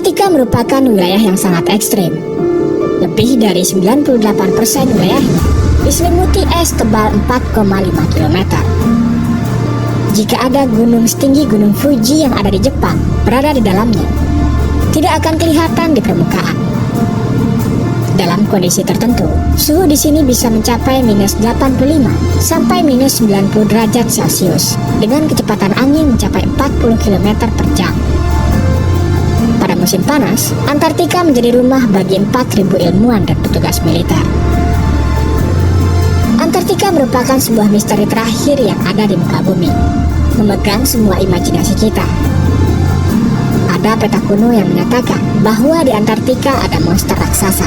Antartika merupakan wilayah yang sangat ekstrim. Lebih dari 98% wilayahnya diselimuti es tebal 4,5 km. Jika ada gunung setinggi Gunung Fuji yang ada di Jepang berada di dalamnya, tidak akan kelihatan di permukaan. Dalam kondisi tertentu, suhu di sini bisa mencapai minus 85 sampai minus 90 derajat Celcius dengan kecepatan angin mencapai 40 km per jam. Pada musim panas, Antartika menjadi rumah bagi 4.000 ilmuwan dan petugas militer. Antartika merupakan sebuah misteri terakhir yang ada di muka bumi, memegang semua imajinasi kita. Ada peta kuno yang menyatakan bahwa di Antartika ada monster raksasa.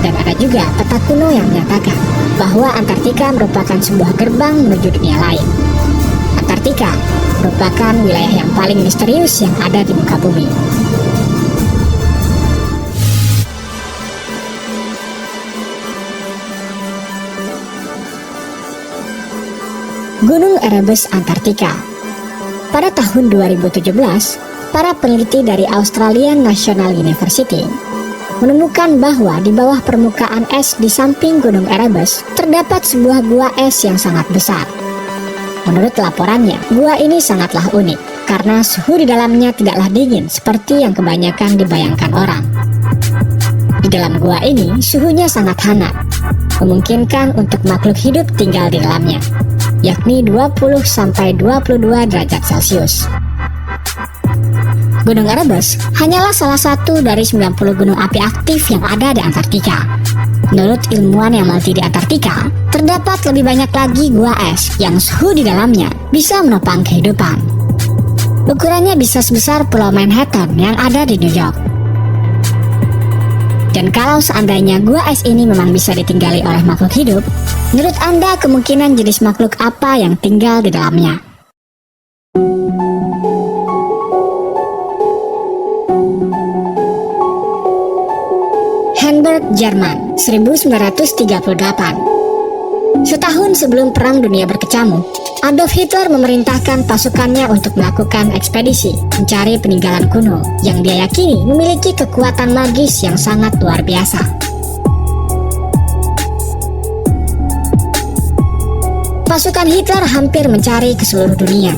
Dan ada juga peta kuno yang menyatakan bahwa Antartika merupakan sebuah gerbang menuju dunia lain. Antartika merupakan wilayah yang paling misterius yang ada di muka bumi. Gunung Erebus Antartika. Pada tahun 2017, para peneliti dari Australian National University menemukan bahwa di bawah permukaan es di samping Gunung Erebus terdapat sebuah gua es yang sangat besar. Menurut laporannya, gua ini sangatlah unik karena suhu di dalamnya tidaklah dingin seperti yang kebanyakan dibayangkan orang. Di dalam gua ini suhunya sangat hangat, memungkinkan untuk makhluk hidup tinggal di dalamnya, yakni 20-22 derajat Celcius. Gunung Erebus hanyalah salah satu dari 90 gunung api aktif yang ada di Antartika. Menurut ilmuwan yang meneliti di Antartika, terdapat lebih banyak lagi gua es yang suhu di dalamnya bisa menopang kehidupan. Ukurannya bisa sebesar Pulau Manhattan yang ada di New York. Dan kalau seandainya gua es ini memang bisa ditinggali oleh makhluk hidup, menurut Anda kemungkinan jenis makhluk apa yang tinggal di dalamnya? Hamburg, Jerman, 1938. Setahun sebelum Perang Dunia berkecamuk, Adolf Hitler memerintahkan pasukannya untuk melakukan ekspedisi mencari peninggalan kuno yang dia yakini memiliki kekuatan magis yang sangat luar biasa. Pasukan Hitler hampir mencari ke seluruh dunia.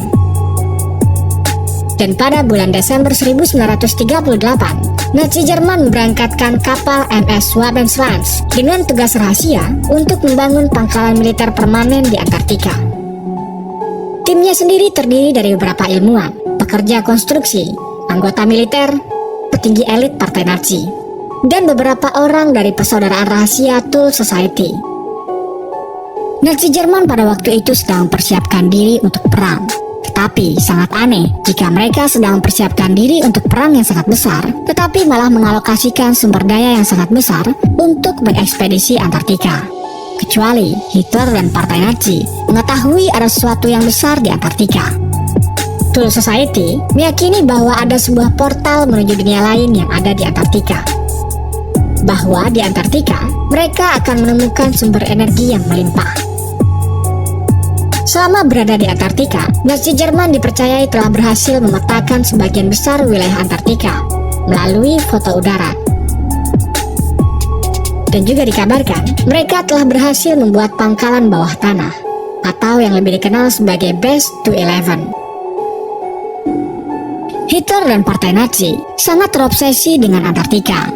Dan pada bulan Desember 1938, Nazi Jerman memberangkatkan kapal MS Schwabenschwanz dengan tugas rahasia untuk membangun pangkalan militer permanen di Antartika. Timnya sendiri terdiri dari beberapa ilmuwan, pekerja konstruksi, anggota militer, petinggi elit partai Nazi, dan beberapa orang dari persaudaraan rahasia Thule Society. Nazi Jerman pada waktu itu sedang mempersiapkan diri untuk perang. Tetapi sangat aneh jika mereka sedang mempersiapkan diri untuk perang yang sangat besar, tetapi malah mengalokasikan sumber daya yang sangat besar untuk mengekspedisi Antartika. Kecuali Hitler dan partai Nazi mengetahui ada sesuatu yang besar di Antartika. Thule Society meyakini bahwa ada sebuah portal menuju dunia lain yang ada di Antartika. Bahwa di Antartika mereka akan menemukan sumber energi yang melimpah. Selama berada di Antartika, Nazi Jerman dipercayai telah berhasil memetakan sebagian besar wilayah Antartika melalui foto udara. Dan juga dikabarkan, mereka telah berhasil membuat pangkalan bawah tanah, atau yang lebih dikenal sebagai Base 211. Hitler dan partai Nazi sangat terobsesi dengan Antartika.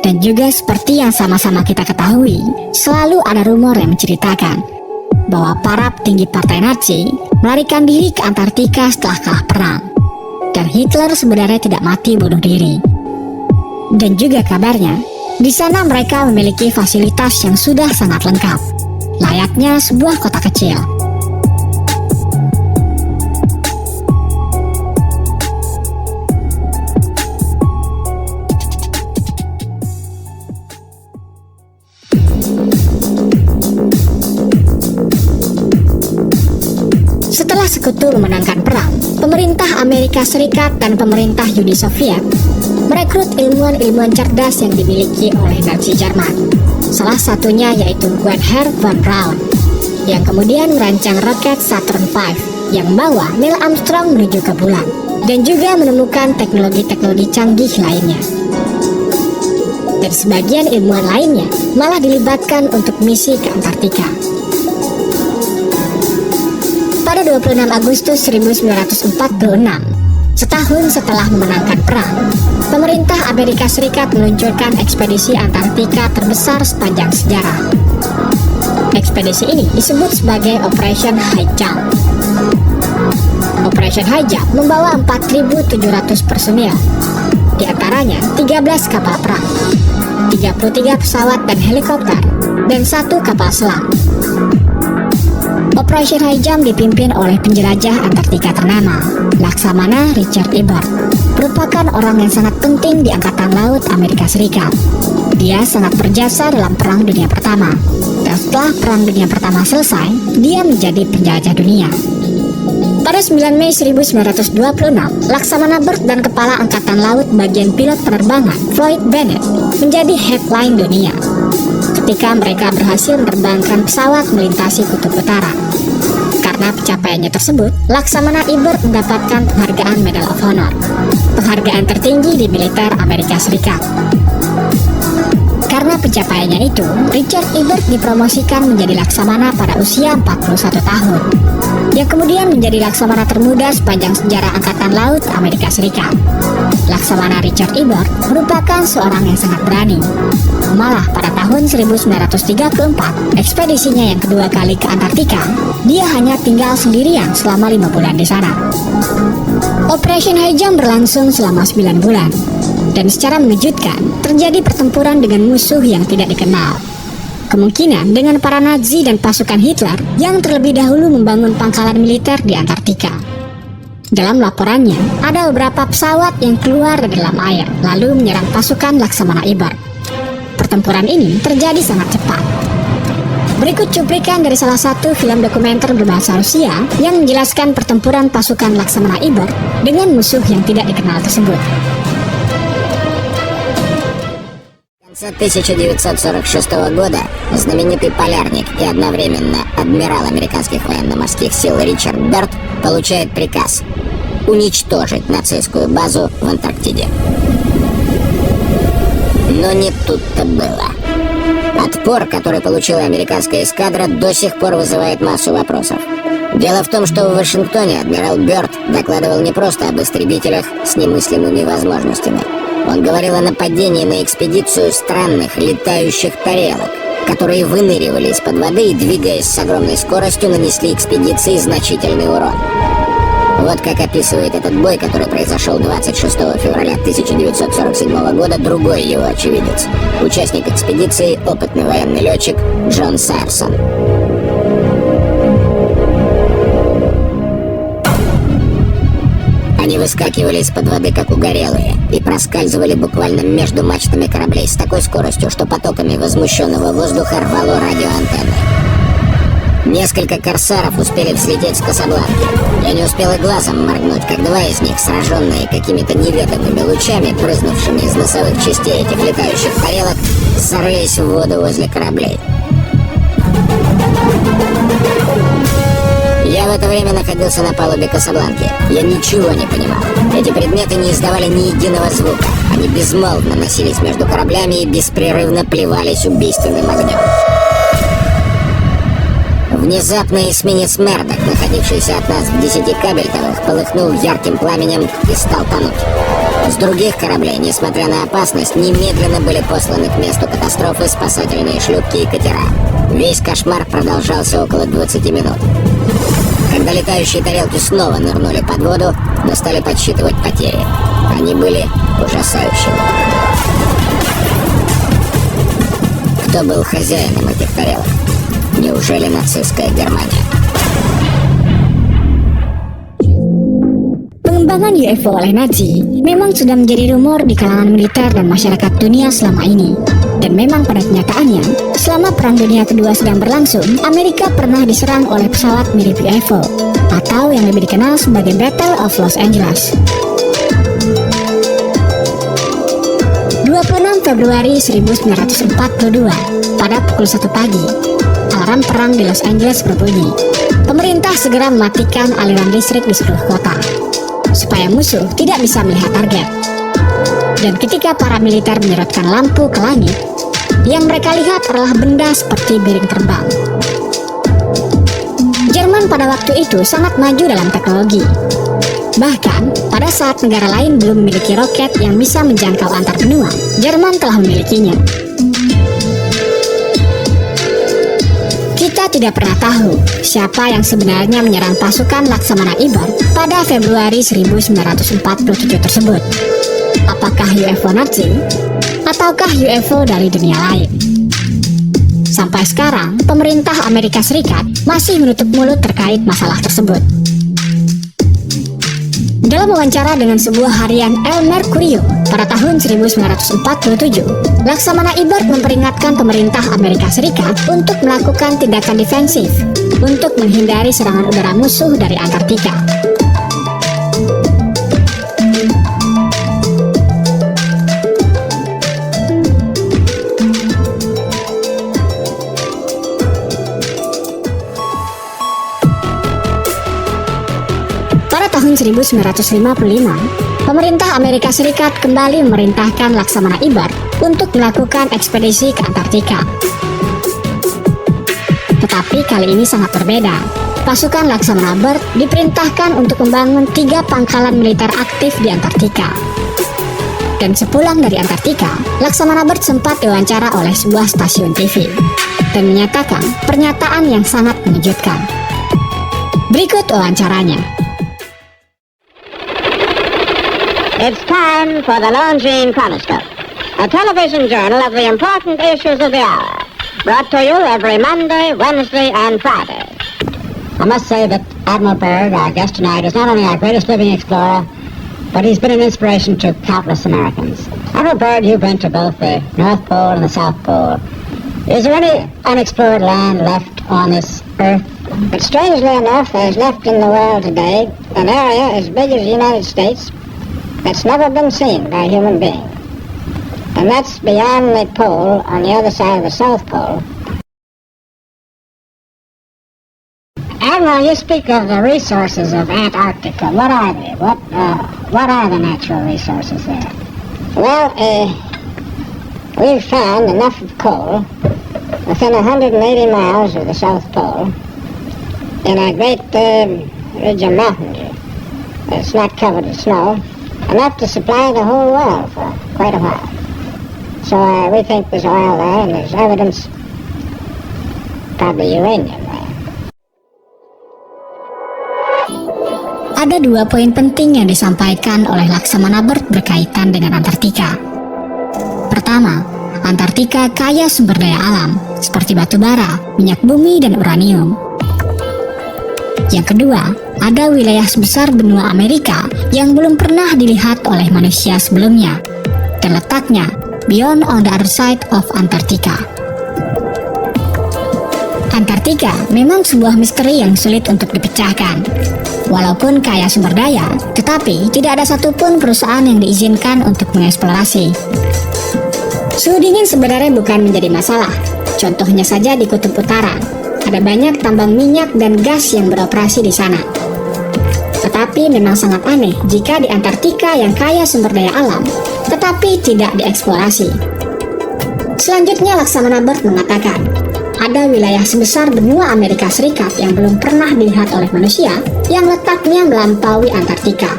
Dan juga seperti yang sama-sama kita ketahui, selalu ada rumor yang menceritakan bahwa para petinggi partai Nazi melarikan diri ke Antartika setelah kalah perang. Dan Hitler sebenarnya tidak mati bunuh diri. Dan juga kabarnya, di sana mereka memiliki fasilitas yang sudah sangat lengkap, layaknya sebuah kota kecil. Setelah sekutu memenangkan perang, pemerintah Amerika Serikat dan pemerintah Uni Soviet merekrut ilmuwan-ilmuwan cerdas yang dimiliki oleh Nazi Jerman. Salah satunya yaitu Wernher von Braun, yang kemudian merancang roket Saturn V yang membawa Neil Armstrong menuju ke bulan. dan juga menemukan teknologi-teknologi canggih lainnya. Dan sebagian ilmuwan lainnya malah dilibatkan untuk misi ke Antartika. Pada 26 Agustus 1946, setahun setelah memenangkan perang, pemerintah Amerika Serikat meluncurkan ekspedisi Antartika terbesar sepanjang sejarah. Ekspedisi ini disebut sebagai Operation High Jump. Operation High Jump membawa 4.700 personil, di antaranya 13 kapal perang, 33 pesawat dan helikopter, dan 1 kapal selam. Operation High Jump dipimpin oleh penjelajah Antartika ternama, Laksamana Richard Ebert, merupakan orang yang sangat penting di Angkatan Laut Amerika Serikat. Dia sangat berjasa dalam Perang Dunia Pertama, dan setelah Perang Dunia Pertama selesai, dia menjadi penjelajah dunia. Pada 9 Mei 1926, Laksamana Bert dan Kepala Angkatan Laut bagian pilot penerbangan, Floyd Bennett, menjadi headline dunia ketika mereka berhasil menerbangkan pesawat melintasi Kutub Utara. Karena pencapaiannya tersebut, Laksamana Ebert mendapatkan penghargaan Medal of Honor, penghargaan tertinggi di militer Amerika Serikat. Karena pencapaiannya itu, Richard Ebert dipromosikan menjadi Laksamana pada usia 41 tahun, yang kemudian menjadi Laksamana termuda sepanjang sejarah Angkatan Laut Amerika Serikat. Laksamana Richard Ebert merupakan seorang yang sangat berani. Malah pada tahun 1934, ekspedisinya yang kedua kali ke Antartika, dia hanya tinggal sendirian selama 5 bulan di sana. Operation High Jump berlangsung selama 9 bulan, dan secara mengejutkan terjadi pertempuran dengan musuh yang tidak dikenal. Kemungkinan dengan para Nazi dan pasukan Hitler yang terlebih dahulu membangun pangkalan militer di Antartika. Dalam laporannya, ada beberapa pesawat yang keluar dari dalam air lalu menyerang pasukan Laksamana Ebert. Pertempuran ini terjadi sangat cepat. Berikut cuplikan dari salah satu film dokumenter berbahasa Rusia yang menjelaskan pertempuran pasukan Laksamana Ebert dengan musuh yang tidak dikenal tersebut. В конце 1946 года знаменитый полярник и одновременно адмирал американских военно-морских сил Ричард Берт получает приказ уничтожить нацистскую базу в Антарктиде. Но не тут-то было. Отпор, который получила американская эскадра, до сих пор вызывает массу вопросов. Дело в том, что в Вашингтоне адмирал Бёрд докладывал не просто об истребителях с немыслимыми возможностями. Он говорил о нападении на экспедицию странных летающих тарелок, которые выныривали из-под воды и, двигаясь с огромной скоростью, нанесли экспедиции значительный урон. Вот как описывает этот бой, который произошел 26 февраля 1947 года, другой его очевидец, участник экспедиции, опытный военный летчик Джон Сайерсон. Они выскакивали из-под воды, как угорелые, и проскальзывали буквально между мачтами кораблей с такой скоростью, что потоками возмущенного воздуха рвало радиоантенны. Несколько корсаров успели взлететь с Касабланки. Я не успел и глазом моргнуть, как два из них, сраженные какими-то неведомыми лучами, брызнувшими из носовых частей этих летающих тарелок, зарылись в воду возле кораблей. Я в это время находился на палубе Касабланки. Я ничего не понимал. Эти предметы не издавали ни единого звука. Они безмолвно носились между кораблями и беспрерывно плевались убийственным огнем. Внезапно эсминец Мердок, находившийся от нас в 10 кабельтовых, полыхнул ярким пламенем и стал тонуть. С других кораблей, несмотря на опасность, немедленно были посланы к месту катастрофы спасательные шлюпки и катера. Весь кошмар продолжался около 20 минут. Когда летающие тарелки снова нырнули под воду, мы стали подсчитывать потери. Они были ужасающими. Кто был хозяином этих тарелок? Neujeli nacistskая Германия? Pengembangan UFO oleh Nazi memang sudah menjadi rumor di kalangan militer dan masyarakat dunia selama ini. Dan memang pada kenyataannya, selama Perang Dunia Kedua sedang berlangsung, Amerika pernah diserang oleh pesawat mirip UFO, atau yang lebih dikenal sebagai Battle of Los Angeles. 26 Februari 1942, pada pukul 1 pagi, alarm perang di Los Angeles berbunyi. Pemerintah segera mematikan aliran listrik di seluruh kota. supaya musuh tidak bisa melihat target. Dan ketika para militer menyorotkan lampu ke langit, yang mereka lihat adalah benda seperti piring terbang. Jerman pada waktu itu sangat maju dalam teknologi. Bahkan, pada saat negara lain belum memiliki roket yang bisa menjangkau antar benua, Jerman telah memilikinya. Kita tidak pernah tahu siapa yang sebenarnya menyerang pasukan Laksamana Ibert pada Februari 1947 tersebut. Apakah UFO Nazi ataukah UFO dari dunia lain? Sampai sekarang, pemerintah Amerika Serikat masih menutup mulut terkait masalah tersebut. Dalam wawancara dengan sebuah harian El Mercurio pada tahun 1947, Laksamana Ibert memperingatkan pemerintah Amerika Serikat untuk melakukan tindakan defensif untuk menghindari serangan udara musuh dari Antartika. Tahun 1955, pemerintah Amerika Serikat kembali memerintahkan Laksamana Ibert untuk melakukan ekspedisi ke Antartika. Tetapi kali ini sangat berbeda. Pasukan Laksamana Ibert diperintahkan untuk membangun 3 pangkalan militer aktif di Antartika. Dan sepulang dari Antartika, Laksamana Ibert sempat diwawancara oleh sebuah stasiun TV dan menyatakan pernyataan yang sangat mengejutkan. Berikut wawancaranya. It's time for the Lone Gene Chronoscope, a television journal of the important issues of the hour, brought to you every Monday, Wednesday, and Friday. I must say that Admiral Byrd, our guest tonight, is not only our greatest living explorer, but he's been an inspiration to countless Americans. Admiral Byrd, you've been to both the North Pole and the South Pole. Is there any unexplored land left on this Earth? But strangely enough, there's left in the world today an area as big as the United States that's never been seen by a human being. And that's beyond the pole on the other side of the South Pole. Admiral, you speak of the resources of Antarctica. What are they? What are the natural resources there? Well, we've found enough of coal within 180 miles of the South Pole in a great ridge of mountains. It's not covered with snow. Enough to supply the whole world for quite a while. So we think there's oil there, and there's evidence, probably uranium there. Ada 2 poin penting yang disampaikan oleh Laksamana Ibert berkaitan dengan Antartika. Pertama, Antartika kaya sumber daya alam, seperti batu bara, minyak bumi, dan uranium. Yang kedua, ada wilayah sebesar benua Amerika yang belum pernah dilihat oleh manusia sebelumnya, dan letaknya beyond on the other side of Antarctica. Antartika memang sebuah misteri yang sulit untuk dipecahkan. Walaupun kaya sumber daya, tetapi tidak ada satupun perusahaan yang diizinkan untuk mengeksplorasi. Suhu dingin sebenarnya bukan menjadi masalah. Contohnya saja di Kutub Utara, ada banyak tambang minyak dan gas yang beroperasi di sana. Tetapi memang sangat aneh jika di Antartika yang kaya sumber daya alam, tetapi tidak dieksplorasi. Selanjutnya Laksamana Ibert mengatakan, ada wilayah sebesar benua Amerika Serikat yang belum pernah dilihat oleh manusia yang letaknya melampaui Antartika.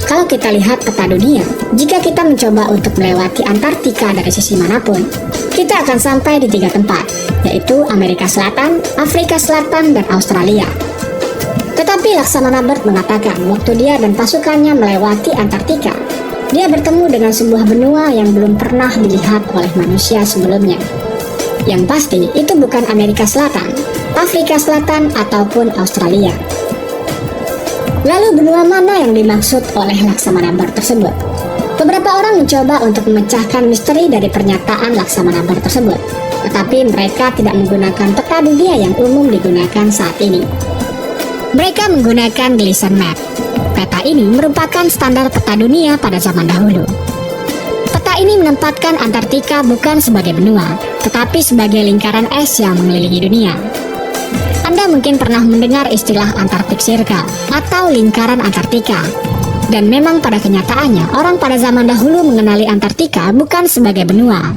Kalau kita lihat peta dunia, jika kita mencoba untuk melewati Antartika dari sisi manapun, kita akan sampai di 3 tempat, yaitu Amerika Selatan, Afrika Selatan, dan Australia. Tetapi Laksamana Ibert mengatakan waktu dia dan pasukannya melewati Antartika, dia bertemu dengan sebuah benua yang belum pernah dilihat oleh manusia sebelumnya. Yang pasti itu bukan Amerika Selatan, Afrika Selatan, ataupun Australia. Lalu benua mana yang dimaksud oleh Laksamana Ibert tersebut? Beberapa orang mencoba untuk memecahkan misteri dari pernyataan Laksamana Ibert tersebut, tetapi mereka tidak menggunakan peta dunia yang umum digunakan saat ini. Mereka menggunakan Gleason Map. Peta ini merupakan standar peta dunia pada zaman dahulu. Peta ini menempatkan Antartika bukan sebagai benua, tetapi sebagai lingkaran es yang mengelilingi dunia. Anda mungkin pernah mendengar istilah Antarctic Circle atau lingkaran Antartika. Dan memang pada kenyataannya, orang pada zaman dahulu mengenali Antartika bukan sebagai benua,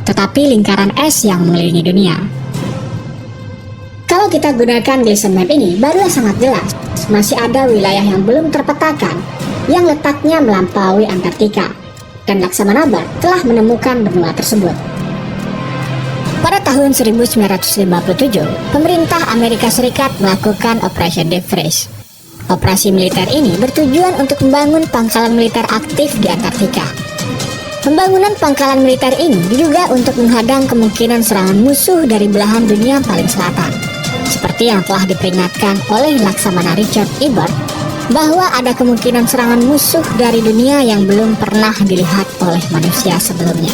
tetapi lingkaran es yang mengelilingi dunia. Kalau kita gunakan Gleason Map ini, baru sangat jelas masih ada wilayah yang belum terpetakan yang letaknya melampaui Antartika, dan Laksamana Bird telah menemukan benua tersebut. Pada tahun 1957, pemerintah Amerika Serikat melakukan Operation Deep Freeze. Operasi militer ini bertujuan untuk membangun pangkalan militer aktif di Antartika. Pembangunan pangkalan militer ini diduga untuk menghadang kemungkinan serangan musuh dari belahan dunia paling selatan. Seperti yang telah diperingatkan oleh Laksamana Richard E. Byrd, bahwa ada kemungkinan serangan musuh dari dunia yang belum pernah dilihat oleh manusia sebelumnya.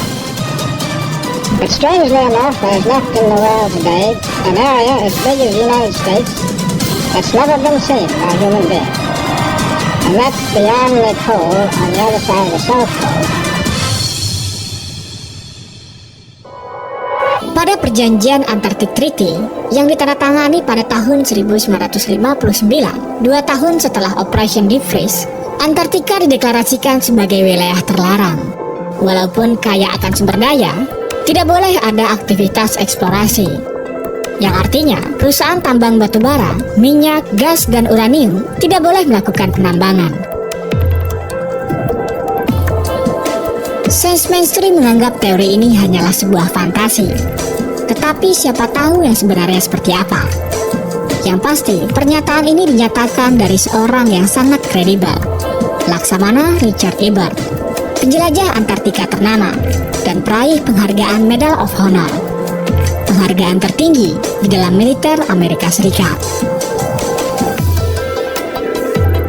But strangely enough, there's left in the world today an area as big as the United States that's never been seen by human beings. And that's beyond the pole on the other side of the South Pole. Pada perjanjian Antarctic Treaty yang ditandatangani pada tahun 1959, 2 tahun setelah Operation Deep Freeze, Antartika dideklarasikan sebagai wilayah terlarang. Walaupun kaya akan sumber daya, tidak boleh ada aktivitas eksplorasi, yang artinya perusahaan tambang batu bara, minyak, gas, dan uranium tidak boleh melakukan penambangan. Sains mainstream menganggap teori ini hanyalah sebuah fantasi, tetapi siapa tahu yang sebenarnya seperti apa. Yang pasti, pernyataan ini dinyatakan dari seorang yang sangat kredibel, Laksamana Richard E. Byrd, penjelajah Antartika ternama dan peraih penghargaan Medal of Honor, penghargaan tertinggi di dalam militer Amerika Serikat.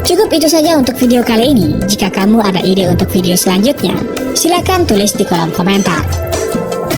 Cukup itu saja untuk video kali ini. Jika kamu ada ide untuk video selanjutnya, silakan tulis di kolom komentar.